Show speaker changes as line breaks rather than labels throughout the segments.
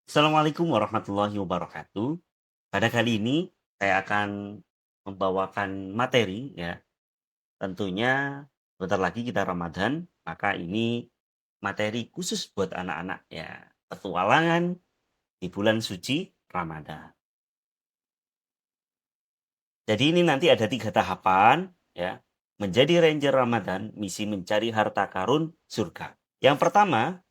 Assalamualaikum warahmatullahi wabarakatuh. Pada kali ini saya akan membawakan materi ya. Tentunya bentar lagi kita Ramadan, maka ini materi khusus buat anak-anak ya. Petualangan di bulan suci Ramadan. Jadi ini nanti ada 3 tahapan ya. Menjadi Ranger Ramadan, misi mencari harta karun surga. Yang pertama,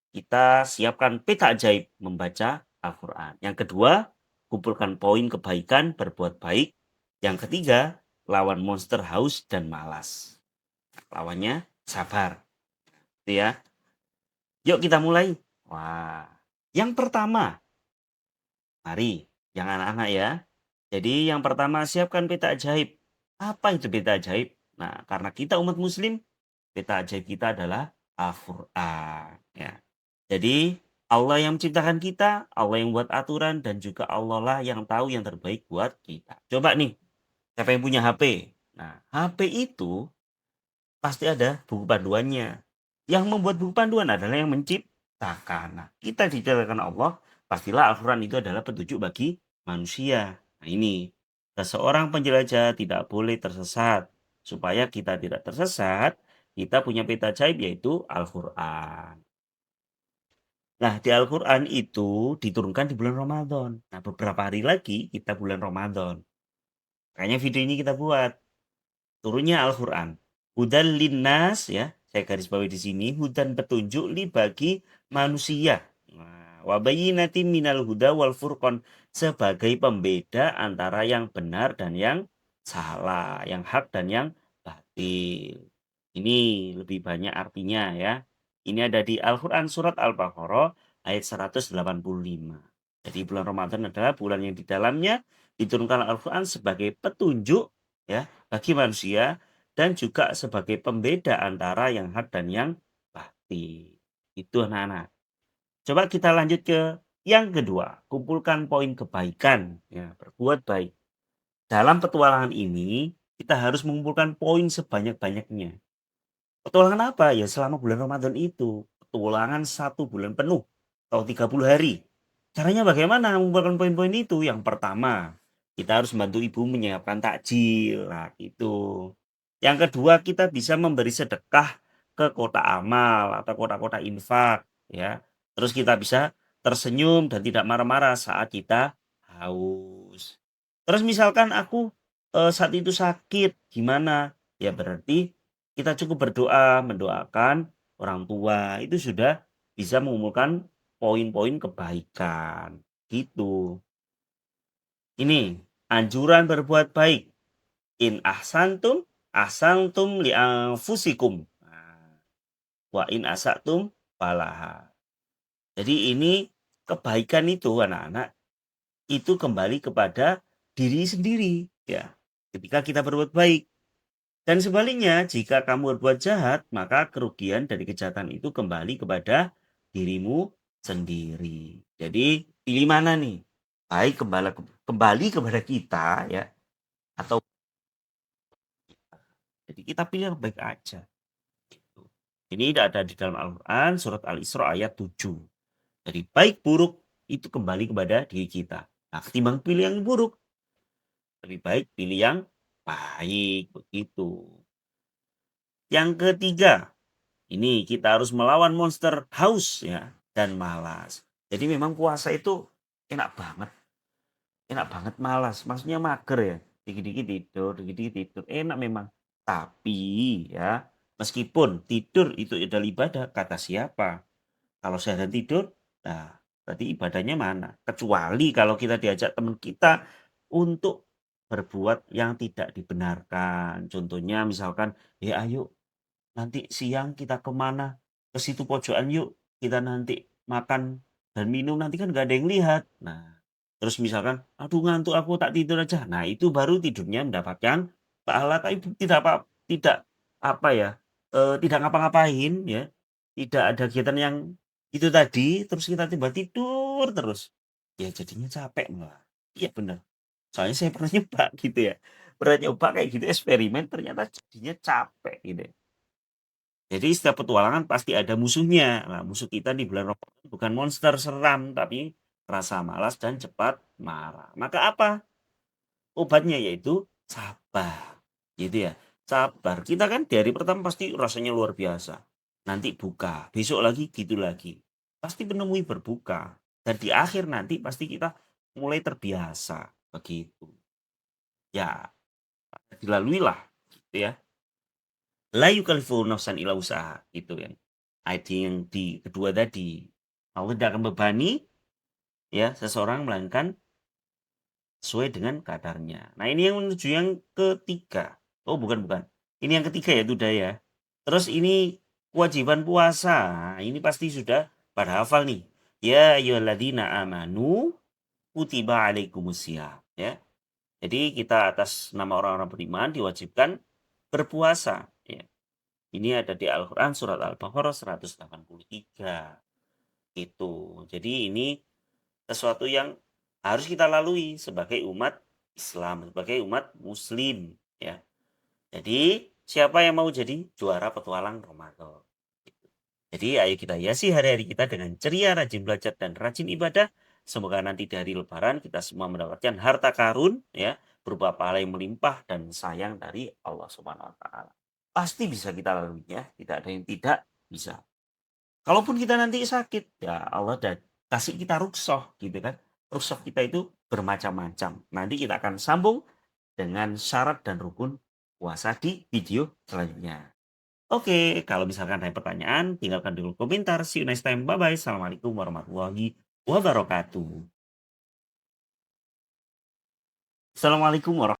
kita siapkan peta ajaib membaca Al-Quran. Yang kedua, kumpulkan poin kebaikan berbuat baik. Yang ketiga, lawan monster haus dan malas. Lawannya sabar. Gitu ya. Yuk kita mulai. Wah, yang pertama, mari, yang anak-anak ya. Jadi yang pertama siapkan peta ajaib. Apa itu peta ajaib? Nah, karena kita umat muslim, peta ajaib kita adalah Al-Quran. Ya. Jadi Allah yang menciptakan kita, Allah yang buat aturan, dan juga Allah lah yang tahu yang terbaik buat kita. Coba nih, siapa yang punya HP? Nah, HP itu pasti ada buku panduannya. Yang membuat buku panduan adalah yang menciptakan. Nah, kita diciptakan Allah, pastilah Al-Quran itu adalah petunjuk bagi manusia. Nah ini, seseorang penjelajah tidak boleh tersesat. Supaya kita tidak tersesat, kita punya peta ajaib yaitu Al-Quran. Nah, di Al-Quran itu diturunkan di bulan Ramadan. Nah, beberapa hari lagi kita bulan Ramadan. Makanya video ini kita buat. Turunnya Al-Quran. Hudan linnas ya, saya garis bawahi di sini, hudan petunjuk li bagi manusia. Nah, wa bayyinatin minal huda wal furqan, sebagai pembeda antara yang benar dan yang salah, yang hak dan yang batil. Ini lebih banyak artinya ya. Ini ada di Al-Quran surat Al-Baqarah ayat 185. Jadi bulan Ramadan adalah bulan yang di dalamnya diturunkan Al-Quran sebagai petunjuk ya bagi manusia dan juga sebagai pembeda antara yang hak dan yang batil. Itu anak-anak. Coba kita lanjut ke yang kedua, kumpulkan poin kebaikan ya, berbuat baik. Dalam petualangan ini kita harus mengumpulkan poin sebanyak-banyaknya. Petualangan apa? Ya selama bulan Ramadan itu. Petualangan 1 bulan penuh atau 30 hari. Caranya bagaimana mengumpulkan poin-poin itu? Yang pertama, kita harus membantu ibu menyiapkan takjil. Nah, itu. Yang kedua, kita bisa memberi sedekah ke kota amal atau kota-kota infak. Ya. Terus kita bisa tersenyum dan tidak marah-marah saat kita haus. Terus misalkan aku saat itu sakit, gimana? Ya berarti kita cukup berdoa, mendoakan orang tua, itu sudah bisa mengumpulkan poin-poin kebaikan, gitu. Ini, anjuran berbuat baik. In ahsantum, ahsantum li anfusikum. Nah, wa in asatum falaha. Jadi ini kebaikan itu anak-anak, itu kembali kepada diri sendiri, ya. Ketika kita berbuat baik. Dan sebaliknya, jika kamu berbuat jahat, maka kerugian dari kejahatan itu kembali kepada dirimu sendiri. Jadi, pilih mana nih? Baik kembali kepada kita ya atau jadi kita pilih yang baik aja gitu. Ini ada di dalam Al-Qur'an surat Al-Isra ayat 7. Jadi baik buruk itu kembali kepada diri kita. Nah, ketimbang pilih yang buruk, lebih baik pilih yang baik begitu. Yang ketiga, ini kita harus melawan monster haus ya dan malas. Jadi memang puasa itu enak banget, malas. Maksudnya mager ya. Dikit-dikit tidur, dikit-dikit tidur. Enak memang. Tapi ya, meskipun tidur itu adalah ibadah, kata siapa? Kalau seharian tidur, nah berarti ibadahnya mana? Kecuali kalau kita diajak teman kita untuk berbuat yang tidak dibenarkan. Contohnya misalkan, ya ayo nanti siang kita kemana? Ke situ pojokan yuk, kita nanti makan dan minum, nanti kan nggak ada yang lihat. Nah, terus misalkan, "Aduh ngantuk aku, tak tidur aja." Nah, itu baru tidurnya mendapatkan pahala, tapi tidak apa ya, tidak ngapa-ngapain ya, tidak ada kegiatan yang itu tadi, terus kita tiba tidur terus. Ya jadinya capek malah. Iya bener, soalnya saya pernah nyoba gitu ya, pernah nyoba kayak gitu eksperimen ternyata jadinya capek gitu ya. Jadi setiap petualangan pasti ada musuhnya. Nah, musuh kita di bulan Ramadan bukan monster seram, tapi rasa malas dan cepat marah. Maka apa obatnya? Yaitu sabar. Gitu ya. Sabar. Kita kan di hari pertama pasti rasanya luar biasa. Nanti buka, besok lagi gitu lagi. Pasti menemui berbuka. Dan di akhir nanti pasti kita mulai terbiasa. Begitu. Ya, dilaluilah gitu ya. La yukallifu nafsan illa usaha gitu kan. Ayat yang di kedua tadi. Allah tidak akan membebani ya seseorang melainkan sesuai dengan kadarnya. Nah, ini yang menuju yang ketiga. Oh, bukan. Ini yang ketiga ya Tuda ya. Terus ini kewajiban puasa. Nah, ini pasti sudah pada hafal nih. Ya ayyuhalladzina amanu kutiba alaikumusiyam ya. Jadi kita atas nama orang-orang beriman diwajibkan berpuasa ya. Ini ada di Al-Qur'an surat Al-Baqarah 183 gitu. Jadi ini sesuatu yang harus kita lalui sebagai umat Islam, sebagai umat muslim ya. Jadi siapa yang mau jadi juara petualang Ramadan? Gitu. Jadi ayo kita hiasi hari-hari kita dengan ceria, rajin belajar dan rajin ibadah. Semoga nanti dari lebaran kita semua mendapatkan harta karun ya, berupa pahala yang melimpah dan sayang dari Allah Subhanahu wa taala. Pasti bisa kita lalui ya, tidak ada yang tidak bisa. Kalaupun kita nanti sakit, ya Allah udah kasih kita rukhsah gitu kan. Rukhsah kita itu bermacam-macam. Nanti kita akan sambung dengan syarat dan rukun puasa di video selanjutnya. Oke, kalau misalkan ada pertanyaan, tinggalkan dulu komentar. See you next time. Bye-bye. Assalamualaikum warahmatullahi wabarakatuh. Assalamualaikum warahmatullahi